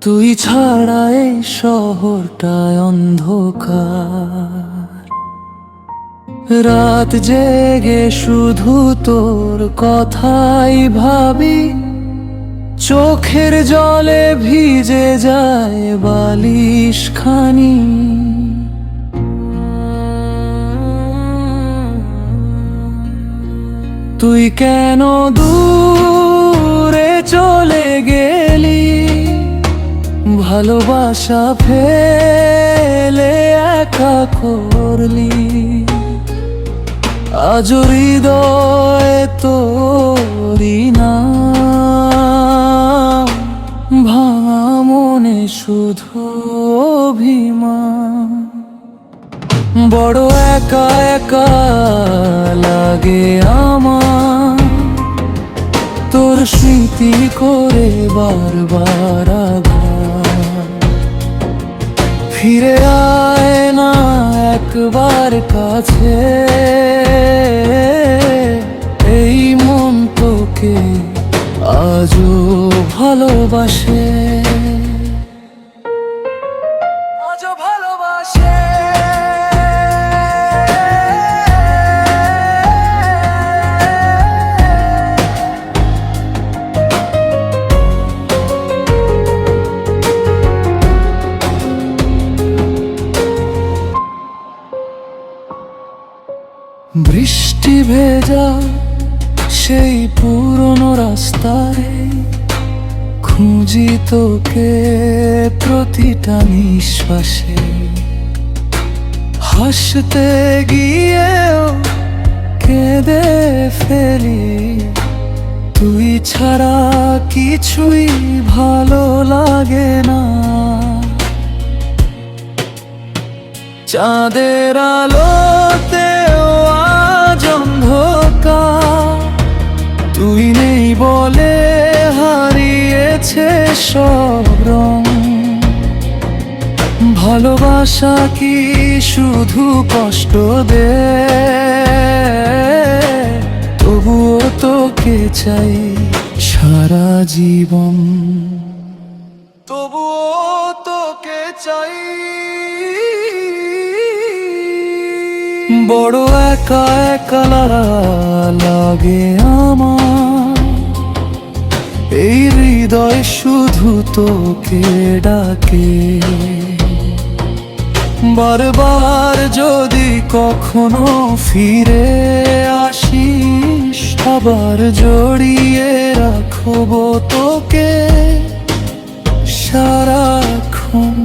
তুই ছাড়া এই শহরটায় অন্ধকার, রাত জেগে শুধু তোর কথাই ভাবি, চোখের জলে ভিজে যায় বালিশ খানি। তুই কেন দূরে চলে গেলি, ভালোবাসা ফেলে একা করলি, আজ হৃদয় তোরি না, ভাঙা মনে শুধু অভিমান। বড় একা একা লাগে আমার, তোর স্মৃতি করে বারবার আঘাত। ফিরে আয় না একবার কাছে, এই মন তোকে আজও ভালোবাসে, আজও ভালোবাসে। বৃষ্টি ভেজা সেই পুরনো রাস্তায় খুঁজি তোকে প্রতিটা নিঃশ্বাসে, হাসতে গিয়েও কেঁদে ফেলি, তুই ছাড়া কিছুই ভালো লাগে না। চাঁদের আলোতেও আজ অন্ধকার, তুই নেই বলে হারিয়েছে সব রং। ভালোবাসা কি শুধু কষ্ট দেয়, তবুও তোকে চাই সারা জীবন, তবুও তোকে চাই। বড় একা একা লাগে আমার, এই হৃদয় শুধু তোকে ডাকে। বারবার যদি কখনো ফিরে আসিস, আবার জড়িয়ে রাখবো তোকে সারাক্ষণ।